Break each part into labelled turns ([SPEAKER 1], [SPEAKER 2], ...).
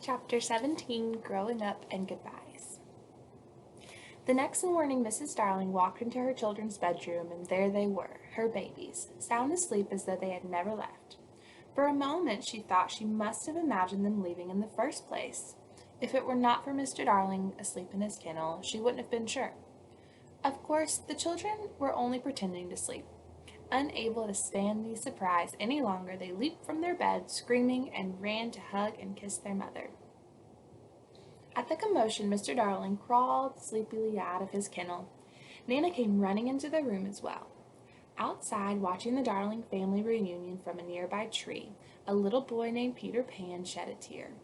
[SPEAKER 1] Chapter 17, Growing Up and Goodbyes. The next morning, Mrs. Darling walked into her children's bedroom, and there they were, her babies, sound asleep as though they had never left. For a moment, she thought she must have imagined them leaving in the first place. If it were not for Mr. Darling asleep in his kennel, she wouldn't have been sure. Of course, the children were only pretending to sleep. Unable to stand the surprise any longer, they leaped from their beds, screaming, and ran to hug and kiss their mother. At the commotion, Mr. Darling crawled sleepily out of his kennel. Nana came running into the room as well. Outside, watching the Darling family reunion from a nearby tree, a little boy named Peter Pan shed a tear.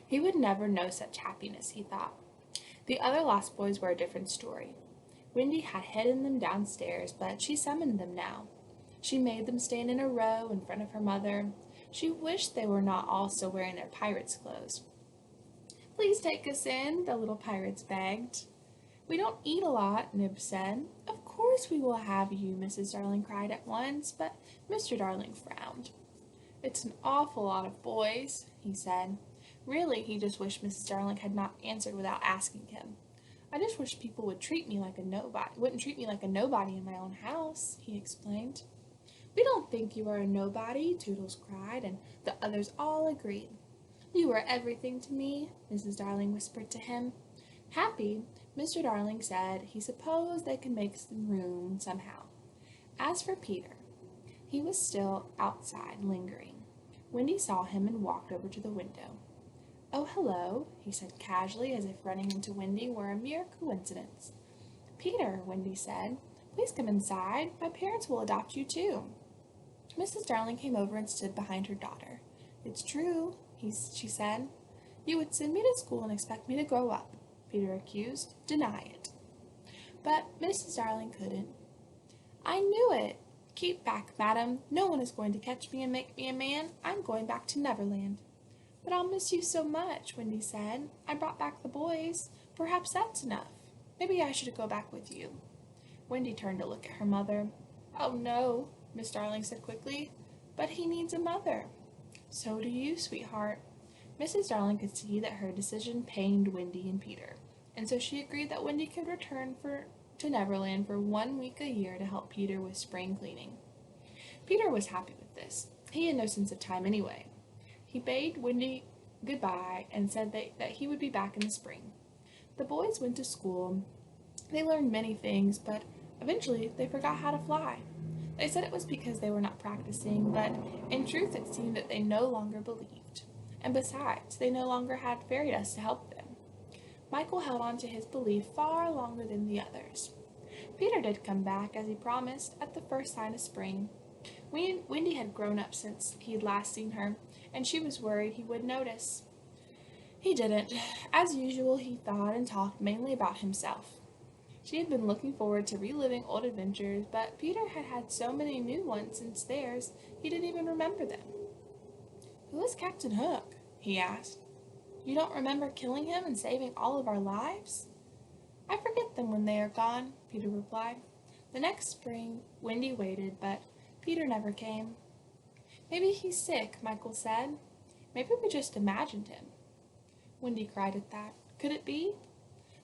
[SPEAKER 1] He would never know such happiness, he thought. The other lost boys were a different story. Wendy had hidden them downstairs, but she summoned them now. She made them stand in a row in front of her mother. She wished they were not all still wearing their pirates' clothes. "Please take us in," the little pirates begged. "We don't eat a lot," Nib said. "Of course we will have you," Mrs. Darling cried at once, but Mr. Darling frowned. "It's an awful lot of boys," he said. Really, he just wished Mrs. Darling had not answered without asking him. "I just wish people wouldn't treat me like a nobody in my own house," he explained. "We don't think you are a nobody," Toodles cried, and the others all agreed. "You are everything to me," Mrs. Darling whispered to him. Happy, Mr. Darling said he supposed they could make some room somehow. As for Peter, he was still outside, lingering. Wendy saw him and walked over to the window. "Oh, hello," he said casually, as if running into Wendy were a mere coincidence. "Peter," Wendy said, "please come inside. My parents will adopt you too." Mrs. Darling came over and stood behind her daughter. "It's true," she said. "You would send me to school and expect me to grow up," Peter accused. "Deny it." But Mrs. Darling couldn't. "I knew it. Keep back, madam. No one is going to catch me and make me a man. I'm going back to Neverland." "But I'll miss you so much," Wendy said. "I brought back the boys. Perhaps that's enough. Maybe I should go back with you." Wendy turned to look at her mother. "Oh, no," Miss Darling said quickly. "But he needs a mother." "So do you, sweetheart." Mrs. Darling could see that her decision pained Wendy and Peter, and so she agreed that Wendy could return to Neverland for 1 week a year to help Peter with spring cleaning. Peter was happy with this. He had no sense of time anyway. He bade Wendy goodbye and said that he would be back in the spring. The boys went to school. They learned many things, but eventually they forgot how to fly. They said it was because they were not practicing, but in truth it seemed that they no longer believed. And besides, they no longer had fairy dust to help them. Michael held on to his belief far longer than the others. Peter did come back, as he promised, at the first sign of spring. Wendy had grown up since he had last seen her, and she was worried he would notice. He didn't. As usual, he thought and talked mainly about himself. She had been looking forward to reliving old adventures, but Peter had had so many new ones since theirs, he didn't even remember them. "Who is Captain Hook?" he asked. "You don't remember killing him and saving all of our lives?" "I forget them when they are gone," Peter replied. The next spring, Wendy waited, but Peter never came. "Maybe he's sick," Michael said. "Maybe we just imagined him." Wendy cried at that. Could it be?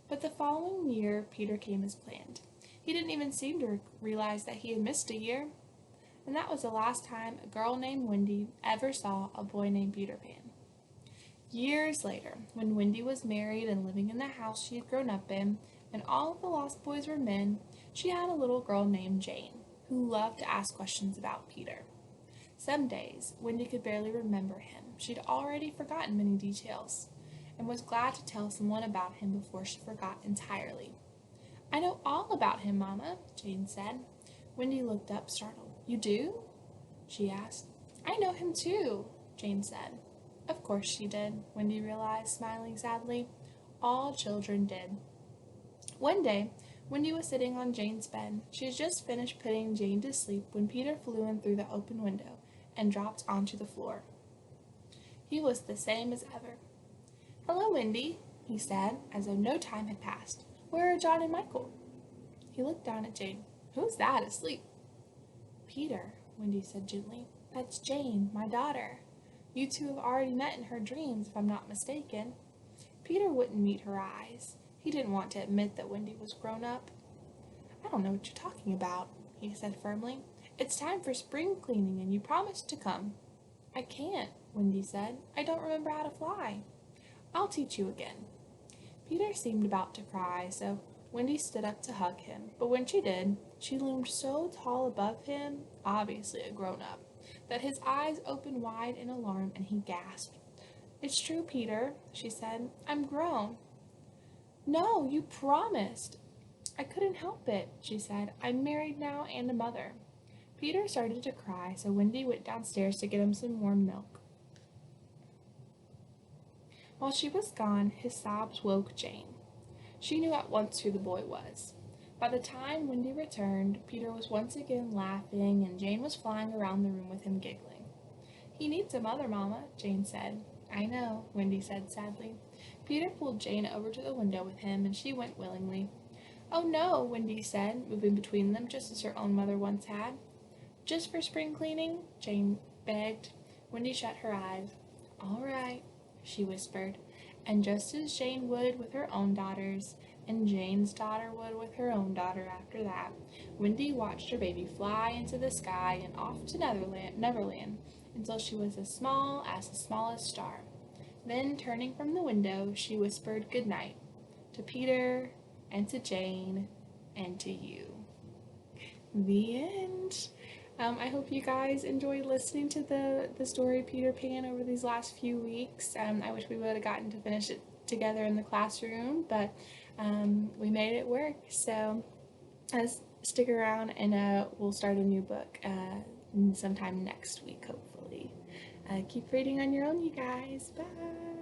[SPEAKER 1] But the following year, Peter came as planned. He didn't even seem to realize that he had missed a year. And that was the last time a girl named Wendy ever saw a boy named Peter Pan. Years later, when Wendy was married and living in the house she had grown up in, and all of the lost boys were men, she had a little girl named Jane, who loved to ask questions about Peter. Some days, Wendy could barely remember him. She'd already forgotten many details, and was glad to tell someone about him before she forgot entirely. "I know all about him, Mama," Jane said. Wendy looked up, startled. "You do?" she asked. "I know him too," Jane said. Of course she did, Wendy realized, smiling sadly. All children did. One day, Wendy was sitting on Jane's bed. She had just finished putting Jane to sleep when Peter flew in through the open window and dropped onto the floor. He was the same as ever. "Hello, Wendy," he said, as though no time had passed. "Where are John and Michael?" He looked down at Jane. "Who's that asleep?" "Peter," Wendy said gently. "That's Jane, my daughter. You two have already met in her dreams, if I'm not mistaken. Peter wouldn't meet her eyes. He didn't want to admit that Wendy was grown up. I don't know what you're talking about, he said firmly. It's time for spring cleaning, and you promised to come. I can't, Wendy said. I don't remember how to fly. I'll teach you again. Peter seemed about to cry, so Wendy stood up to hug him, but when she did, she loomed so tall above him, obviously a grown-up, that his eyes opened wide in alarm and he gasped. It's true, Peter, she said. I'm grown. No, you promised. I couldn't help it, she said. I'm married now and a mother. Peter started to cry, so Wendy went downstairs to get him some warm milk. While she was gone, his sobs woke Jane. She knew at once who the boy was. By the time Wendy returned, Peter was once again laughing, and Jane was flying around the room with him giggling. He needs a mother, Mama, Jane said. I know, Wendy said sadly. Peter pulled Jane over to the window with him, and she went willingly. Oh no, Wendy said, moving between them just as her own mother once had. Just for spring cleaning? Jane begged. Wendy shut her eyes. All right, she whispered, and just as Jane would with her own daughters, and Jane's daughter would with her own daughter after that, Wendy watched her baby fly into the sky and off to Neverland until she was as small as the smallest star. Then, turning from the window, she whispered good night to Peter and to Jane and to you. The end. I hope you guys enjoyed listening to the story Peter Pan over these last few weeks. I wish we would have gotten to finish it together in the classroom, but we made it work. So stick around and we'll start a new book sometime next week, hopefully. Keep reading on your own, you guys. Bye!